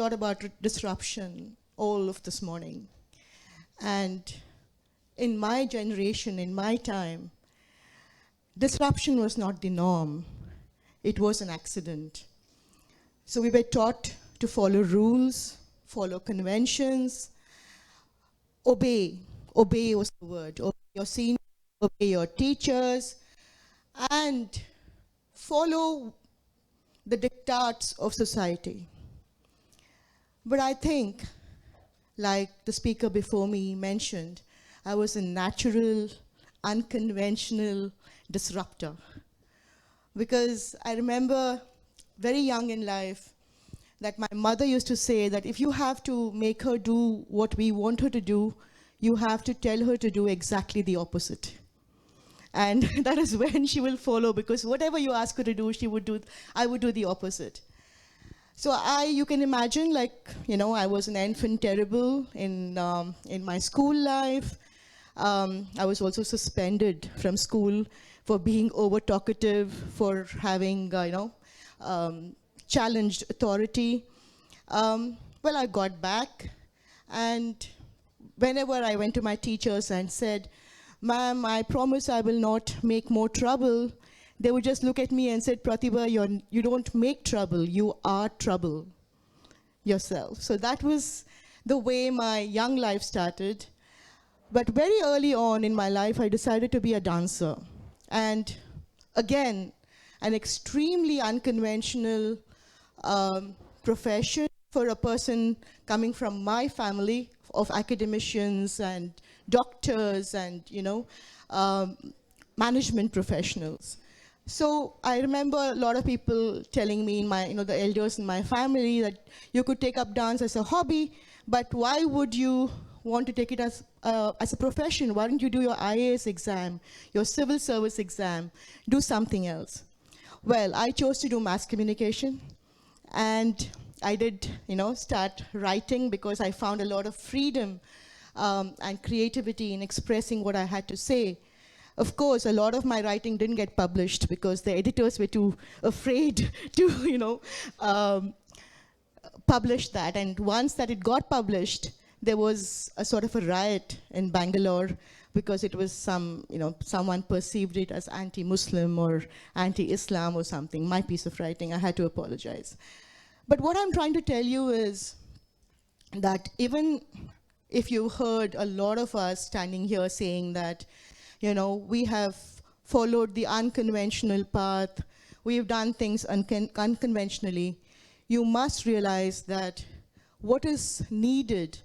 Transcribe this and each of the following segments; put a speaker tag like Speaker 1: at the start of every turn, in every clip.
Speaker 1: lot about disruption all of this morning. And in my generation, in my time, disruption was not the norm. It was an accident. So we were taught to follow rules, follow conventions, obey. Obey was the word. Obey your seniors, obey your teachers, and follow the diktats of society. But I think, like the speaker before me mentioned, I was a natural, unconventional disruptor. Because I remember very young in life that my mother used to say that if you have to make her do what we want her to do, you have to tell her to do exactly the opposite. And that is when she will follow, because whatever you ask her to do, I would do the opposite. So you can imagine, like, I was an enfant terrible in my school life. I was also suspended from school for being over-talkative, for having, challenged authority. Well, I got back, and whenever I went to my teachers and said, "Ma'am, I promise I will not make more trouble," they would just look at me and said, "Pratibha, you don't make trouble, you are trouble yourself." So that was the way my young life started. But very early on in my life, I decided to be a dancer. And again, an extremely unconventional profession for a person coming from my family of academicians and doctors and, management professionals. So I remember a lot of people telling me, the elders in my family, that you could take up dance as a hobby, but why would you want to take it as a profession? Why don't you do your IAS exam, your civil service exam, do something else? Well, I chose to do mass communication, and I did, start writing because I found a lot of freedom and creativity in expressing what I had to say. Of course, a lot of my writing didn't get published because the editors were too afraid to, publish that. And once that it got published, there was a sort of a riot in Bangalore because it was someone perceived it as anti-Muslim or anti-Islam or something. My piece of writing, I had to apologize. But what I'm trying to tell you is that even if you heard a lot of us standing here saying that, we have followed the unconventional path, we've done things unconventionally, you must realize that what is needed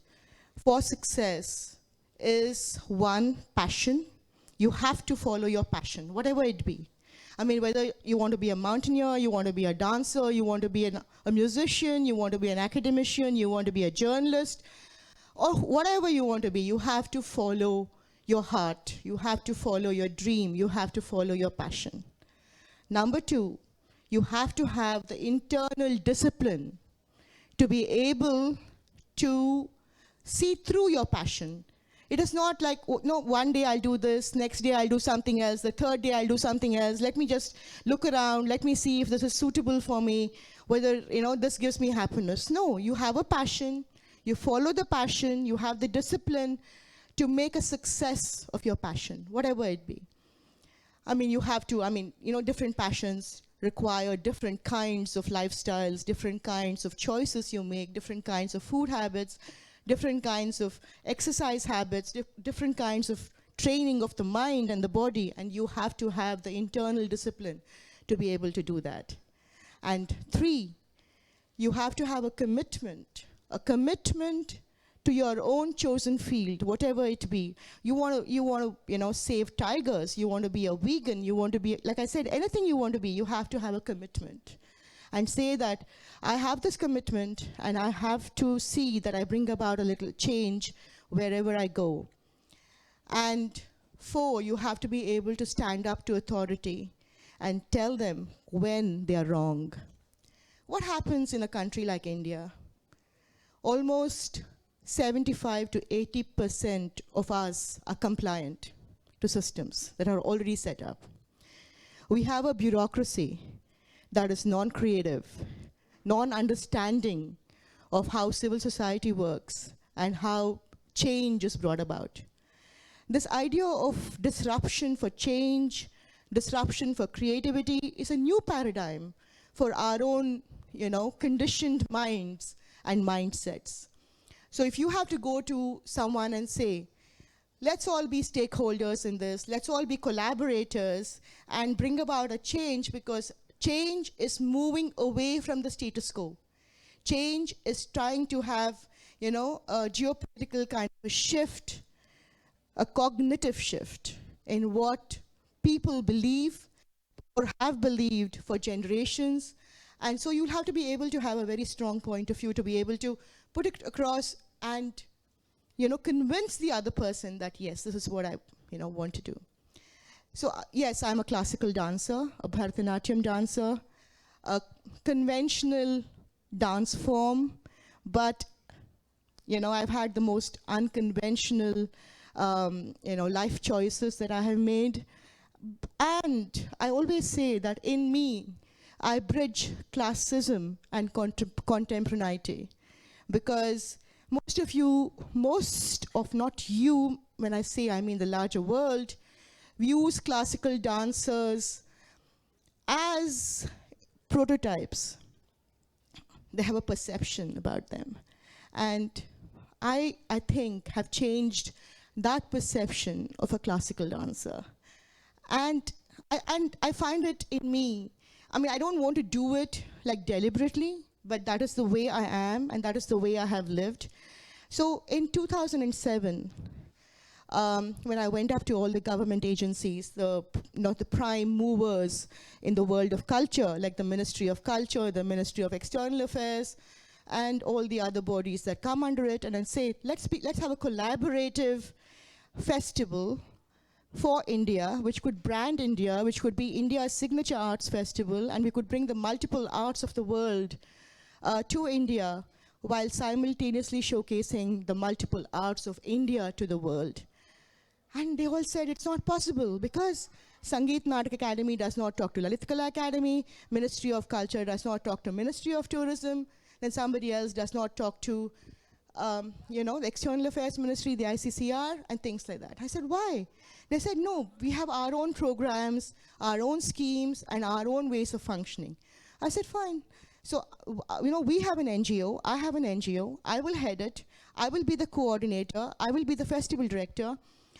Speaker 1: for success is, one, passion. You have to follow your passion, whatever it be. I mean, whether you want to be a mountaineer, you want to be a dancer, you want to be a musician, you want to be an academician, you want to be a journalist, or whatever you want to be, you have to follow your heart, you have to follow your dream, you have to follow your passion. Number two, you have to have the internal discipline to be able to see through your passion. It is not like, no, one day I'll do this, next day I'll do something else, the third day I'll do something else, let me just look around, let me see if this is suitable for me, whether, this gives me happiness. No, you have a passion, you follow the passion, you have the discipline to make a success of your passion, whatever it be. I mean, you have to, different passions require different kinds of lifestyles, different kinds of choices you make, different kinds of food habits, different kinds of exercise habits, different kinds of training of the mind and the body, and you have to have the internal discipline to be able to do that. And three, you have to have a commitment to your own chosen field, whatever it be. You want to, save tigers, you want to be a vegan, you want to be, like I said, anything you want to be, you have to have a commitment. And say that I have this commitment and I have to see that I bring about a little change wherever I go. And four, you have to be able to stand up to authority and tell them when they are wrong. What happens in a country like India? Almost 75 to 80% of us are compliant to systems that are already set up. We have a bureaucracy that is non-creative, non-understanding of how civil society works and how change is brought about. This idea of disruption for change, disruption for creativity is a new paradigm for our own, conditioned minds and mindsets. So if you have to go to someone and say, let's all be stakeholders in this, let's all be collaborators and bring about a change, because change is moving away from the status quo. Change is trying to have, a geopolitical kind of a shift, a cognitive shift in what people believe or have believed for generations. And so you'll have to be able to have a very strong point of view to be able to put it across and, convince the other person that, yes, this is what I, want to do. So, yes, I'm a classical dancer, a Bharatanatyam dancer, a conventional dance form, but, I've had the most unconventional, life choices that I have made. And I always say that in me, I bridge classicism and contemporaneity, because most of not you, when I say I mean the larger world, views classical dancers as prototypes. They have a perception about them. And I think, have changed that perception of a classical dancer. And I find it in me. I mean, I don't want to do it like deliberately, but that is the way I am, and that is the way I have lived. So in 2007, when I went up to all the government agencies, the prime movers in the world of culture, like the Ministry of Culture, the Ministry of External Affairs, and all the other bodies that come under it, and then say, let's have a collaborative festival for India, which could brand India, which could be India's signature arts festival, and we could bring the multiple arts of the world to India, while simultaneously showcasing the multiple arts of India to the world. And they all said it's not possible, because Sangeet Natak Academy does not talk to Lalit Kala Academy, Ministry of Culture does not talk to Ministry of Tourism, then somebody else does not talk to the External Affairs Ministry, the ICCR, and things like that. I said, why? They said, no, we have our own programs, our own schemes, and our own ways of functioning. I said, fine. So, we have an NGO, I have an NGO, I will head it, I will be the coordinator, I will be the festival director.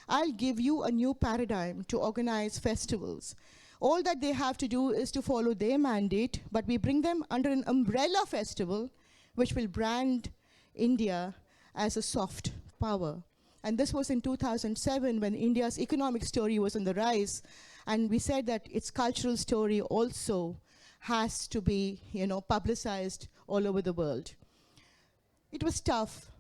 Speaker 1: I'll give you a new paradigm to organize festivals. All that they have to do is to follow their mandate, but we bring them under an umbrella festival, which will brand India as a soft power. And this was in 2007, when India's economic story was on the rise. And we said that its cultural story also has to be, publicized all over the world. It was tough,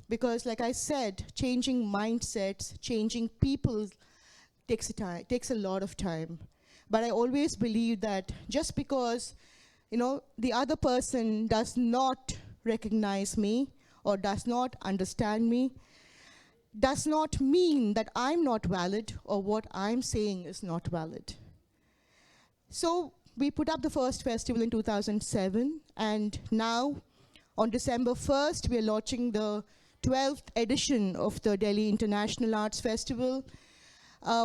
Speaker 1: because like I said, changing mindsets, changing people takes a lot of time. But I always believe that just because, the other person does not recognize me or does not understand me, does not mean that I'm not valid or what I'm saying is not valid. So we put up the first festival in 2007, and now on December 1st, we are launching the 12th edition of the Delhi International Arts Festival.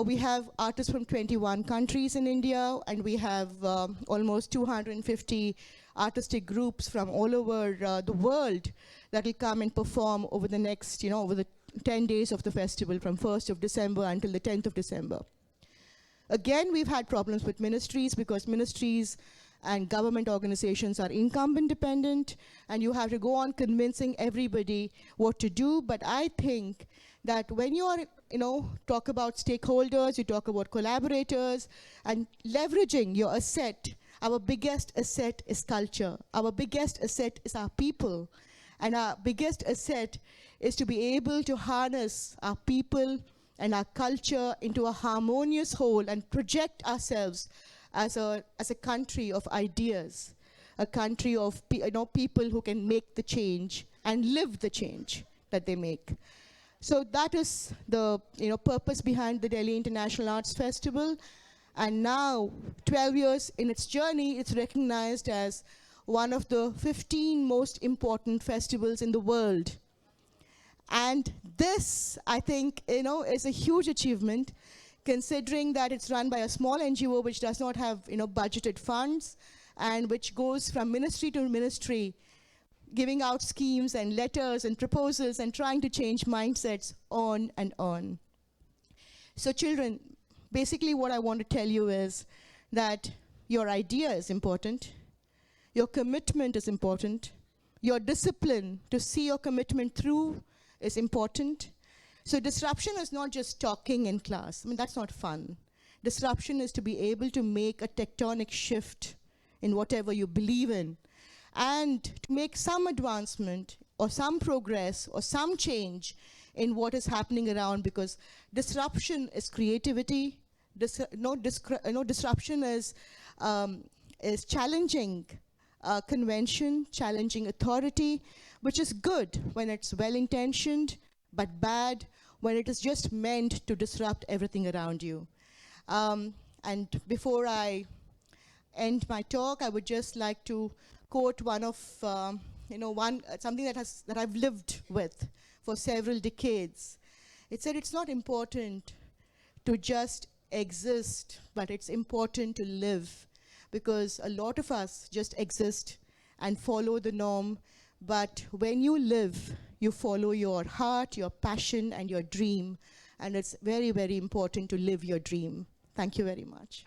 Speaker 1: We have artists from 21 countries in India, and we have almost 250 artistic groups from all over the world that will come and perform over the next, over the 10 days of the festival, from 1st of December until the 10th of December. Again, we've had problems with ministries, because ministries and government organizations are income independent, and you have to go on convincing everybody what to do. But I think that when you are, talk about stakeholders, you talk about collaborators, and leveraging your asset, our biggest asset is culture. Our biggest asset is our people. And our biggest asset is to be able to harness our people and our culture into a harmonious whole and project ourselves as a country of ideas, a country of people who can make the change and live the change that they make. So that is the purpose behind the Delhi International Arts Festival. And now, 12 years in its journey, it's recognized as one of the 15 most important festivals in the world. And this, I think, is a huge achievement, considering that it's run by a small NGO which does not have, budgeted funds, and which goes from ministry to ministry, giving out schemes and letters and proposals and trying to change mindsets on and on. So children, basically what I want to tell you is that your idea is important, your commitment is important, your discipline to see your commitment through is important. So disruption is not just talking in class. I mean, that's not fun. Disruption is to be able to make a tectonic shift in whatever you believe in, and to make some advancement or some progress or some change in what is happening around, because disruption is creativity. Disruption is challenging convention, challenging authority, which is good when it's well-intentioned, but bad when it is just meant to disrupt everything around you. And before I end my talk, I would just like to quote one of, something that I've lived with for several decades. It said, it's not important to just exist, but it's important to live, because a lot of us just exist and follow the norm, but when you live, you follow your heart, your passion, and your dream, and it's very, very important to live your dream. Thank you very much.